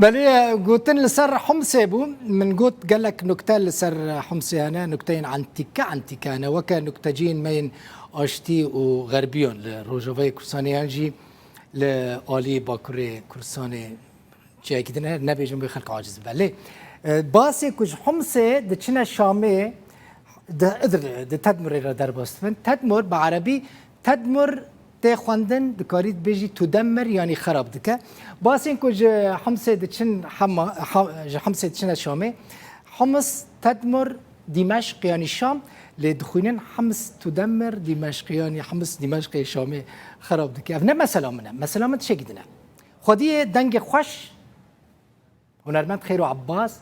بله گوتن لسر حمسه بو من قلت قال لك نكته لسر حمسه هنا نكتين عن تيكا انا وكا نكتجين مين اشتي وغربيون لروجوفي كرسانيانجي لآلي باكوري كرساني جاي كده نبي جنبي خلق عاجز بله باسي كوج حمسه دچنا شامه ده تدمر در باستن تدمر بعربي تدمر تخواندن دکارید بیجی تدمر یعنی خراب دکه باز این کج حمسه دچن حمسه دچن شامه حمص تدمر دمشق یعنی شام لدخولن حمص تدمر دمشق یعنی حمص دمشق شامه خراب دکه نه مثلا منه مثلا من چه گیدنه خودی دنگ خوش هنرمند خیر و عباس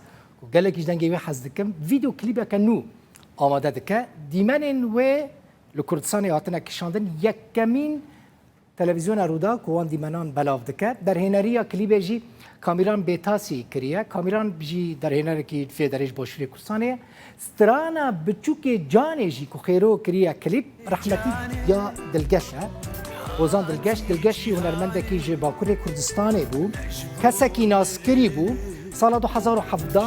و گله کیش دنگی حز دکم ویدیو کلیپ کنو آماده دکه دیمن و لکردستان هاتنه کشاندن یکمین تلویزیون رودا کوان دیمنان بلاف دکه در هنریا کلیپ جی کامیران بیتاسی کریه کامیران بجی در هنر کی فدرش باشوری کردستانه سترانا بچوک جان جی کو خیرو کریه کلیپ رحمتی یا دلگشه وزان دلگشی هنرمنده کی جی باکوری کردستانه بو کسکی ناسکری بو سال 2017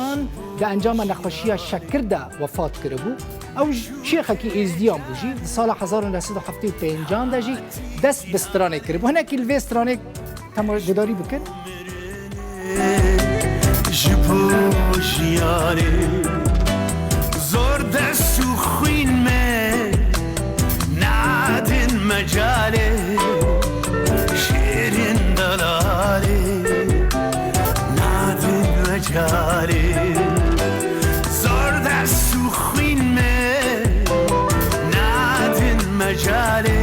به انجام نخوشی شکرده وفات کرده بود او شیخ کی ازدیام بودی سال 1975 داشی دست بسترانه کرده بود هنر کی الوسترانه تماشاگری بکن جبوجیاری زور دستو خوین می نادن مجاله شیرین دلاله جاری زور دستو خوین می نادن مجاله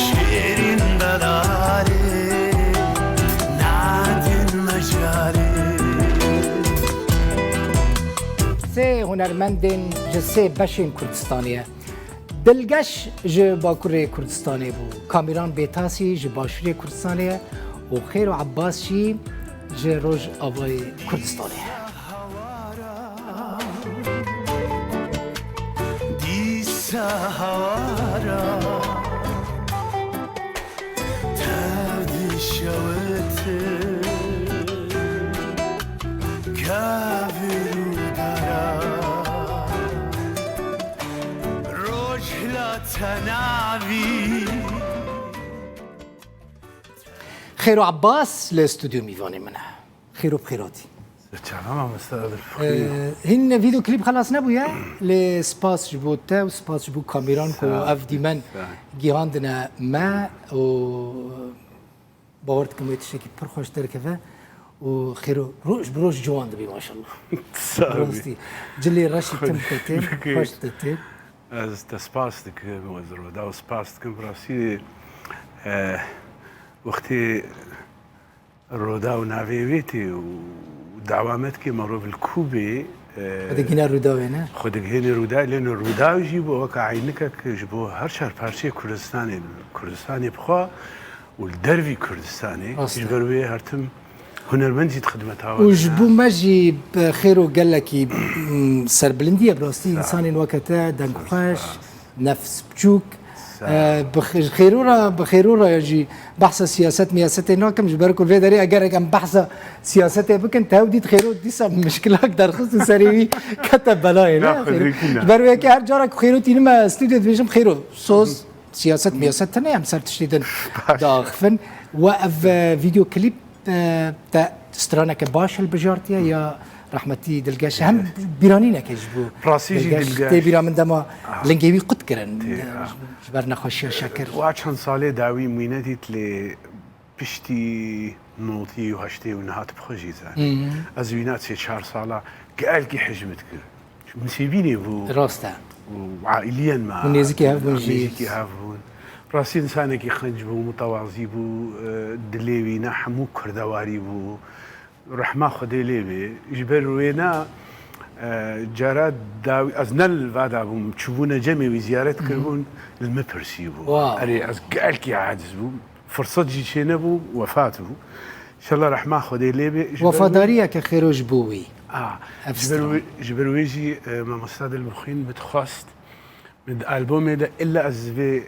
شیرین دلاله نادن مجاله سه هنرمندن جسه بشین کردستانیه دلگش ج باکوری کردستانی بو کامیران بیتاسی ج باشوری کردستانیه و خیر و عباسشی جروج آوای کردستانه دیسا هوارا ترد شوت کافرو دارا رجلا تناوی خیر و عباس لاستودیو میوانی منه خیر و بخیراتی تمام استاد الفقيه هن فيديو كليب خلاص نبويا لسباس جبوتا وسباس جبو كاميران كو اف ديمن جيهاندنا ما و باورت كميت شكي بر خوش تركفه وخيرو روج بروج جوان دبي ما شاء الله صافي جلي راشي تمتين خوش تتين از تسباس دك موزرو دا سباس دك براسي وقتی رودا و ناویویتی و دعوامت که مروف الكوبي دقينا رودا وينه خود هني رودا لأن رودا يجيبوا وكا عينك يجيبوا هر شهر بارشي كردستاني بخوا والدربي كردستاني يجبروا هرتم هنرمندي خدمتها وجبو ماجي بخيرو قال لك سربلنديه براستي انسان وقتها دنقاش نفس بجوك بخيرورا يجي بحث سياسات مياسات هنا كم جبركوا في داري اگر كم بحث سياسات بكن تاودي خيرو دي سب مشكله اقدر خص سريوي كتب بلاي لا جبروا كي هر جارك خيرو تينما استوديو فيجن خيرو صوص سياسات مياسات تنه هم صرت تشديدن داخفن وقف فيديو كليب تا استرانك باش البجارتيه يا رحمتي دلقاش هم بيرانينا كيجبو براسيجي دلقاش تي بيرا من دما لنجيوي قد كرن جبرنا خوشي شاكر وعشان صالي داوي مينادي تلي بشتي نوتي وهشتي ونهات بخوجي زان ازوينات سي شهر صالة قال كي حجمتك مسيبيني بو راستا وعائليا مع ونيزكي هافون نيزكي هافون براسي انسانك يخنج بو متواضي بو دليوي نحمو كردواري بو رحمة خدي ليبي جبر وينا جارات داوي أزنل بعد أبوم تشوفونا جميع وزيارات كربون المبرسيبو أري أز قال كي عاجز بو فرصة جي شينبو وفاته إن شاء الله رحمة خدي ليبي وفادارية كخيرو جبوي جبر ويجي ما مستعد المخين بتخواست من البوم ده الا ازبي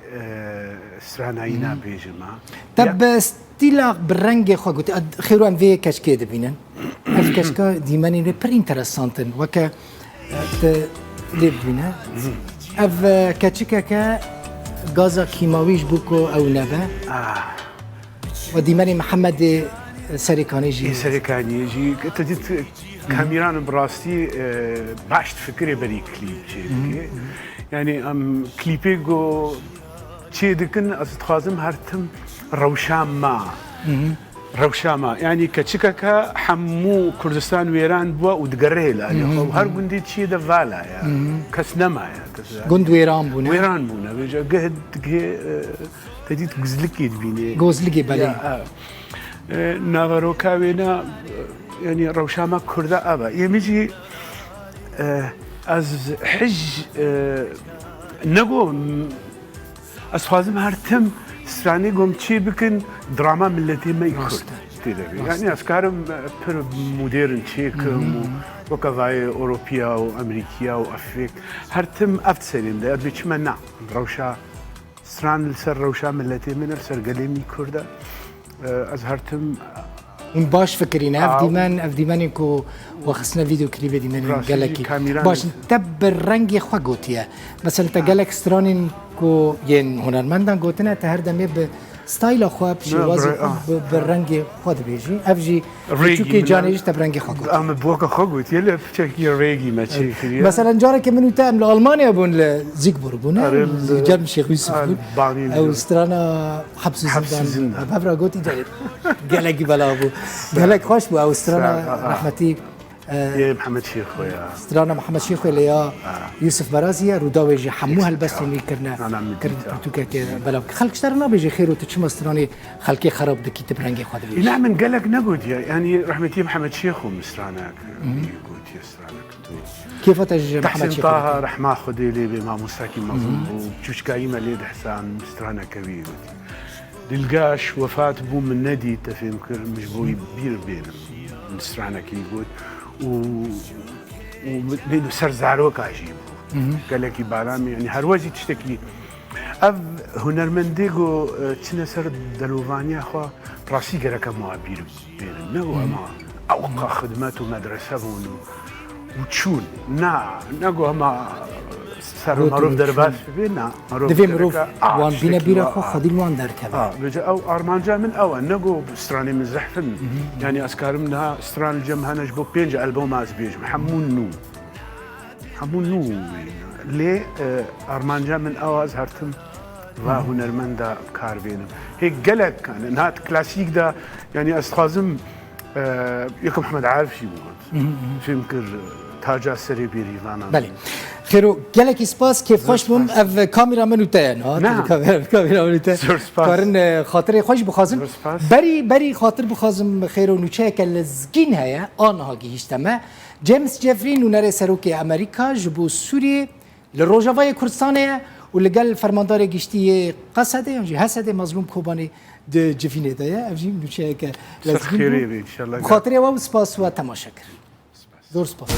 سراناينا بيجما طب ستيلا بالرنگ خو قلت خيرو ام في كشكه دبينن اف كشكه ديماني بر انتريسانتن وكا لبنا اف كشكه غازا كيماويش بوكو او نبا وديماني محمد سريكاني جي سريكاني يجي تجد كاميران براستي باش تفكري بري كليب يعني ام كليبيغو شي دكن استخازم هرتم روشاما يعني كتشككا حمو كردستان ويران بوا ودقره لا هر قندي شي دفالا يا كسنما يا قند ويران بونا بيجا قهد تجد غزلكي دبيني غزلكي بالي ناغرو كاوينا يعني روشاما كردا ابا يميجي از حج نقو اسخازم هرتم سراني قوم تشي بكن دراما ملتي ما يكرد يعني افكارم بر مودرن تشيكم وكذاي اوروبيا وامريكيا وافريك هرتم افتسلين ده بيش منا روشا سران السر روشا ملتي من السر قليمي كردا ازهرتم باش فكرينا اف ديمان كو وخصنا فيديو كليب ديمان قالك باش تبر رنگي خو قوتيه مثلا انت قالك سترانين كو ين هنرمندان قوتنا تهردمي ستايل خو بشي وازي بالرنگي خود بيجي افجي تشوكي جانيش تبرنگي خو قوت ام بوكا خو قوت يلا بتشكي ريغي ما تشي مثلا جارك من تام لالمانيا بون لزيكبور بون جاب شيخ يوسف او سترانا حبس زندان بابرا قوتي قالك بلابو قالك خوش بو او سترانا رحمتي يا محمد شيخ ويا سترانا محمد شيخ ويا يوسف برازيا روداوي حموها البس اللي كرنا توكا بلا خلق اشترنا بيجي خير وتشم ستراني خلقي خراب دكي تبرنجي خد بيجي نعم من قالك نقول يعني رحمتي محمد شيخ ومسترانا قلت يا سترانا كيف تج محمد شيخ طه رحمه خدي لي بما مستاكي مظلوم وتشوش كايمه ليد حسان مسترانا كبير للقاش وفاه بو من ندي تفهم مش بوي بير بين مسترانا كي يقول وبينو سر زعروك عجيب قال لك بالام يعني هروزي تشتكي اف هنرمنديغو تشنا سر دلوفانيا خو راسي قالك معابير بين نو ما اوقع خدمات ومدرسه وتشون نقو ما سر معروف درباس بينا معروف وان بينا بيرا خو خدي الوان دركبه بجا او ارمانجا من اول نقو ستراني من زحفن يعني اسكار منها ستران الجمهه نجبو بينج البوم از بيج حمون نو لي ارمانجا من اواز هرتم وهنرمندا كار بينهم هيك قالك كان نهات كلاسيك دا يعني استخازم ياكم محمد عارف شي بقول فيمكر تاجا سري بيريفانا بله خيرو قالك سباس كيف خوش بوم اف كاميرا منو تاين كاميرا منو تاين كارن خاطري خوش بخازم بري خاطر بخازم خيرو نوچه كالزگين هيا آنها گيشتما جيمس جيفري نونر سروكي امريكا جبو سوري لروجاوای كردستان ولقال فرماندار گشتي قصده يعني حسده مظلوم كوباني د جفينه ده افجي نوچه كالزگين خيري ان شاء الله خاطري و سپاس و تماشا كر دور سپاس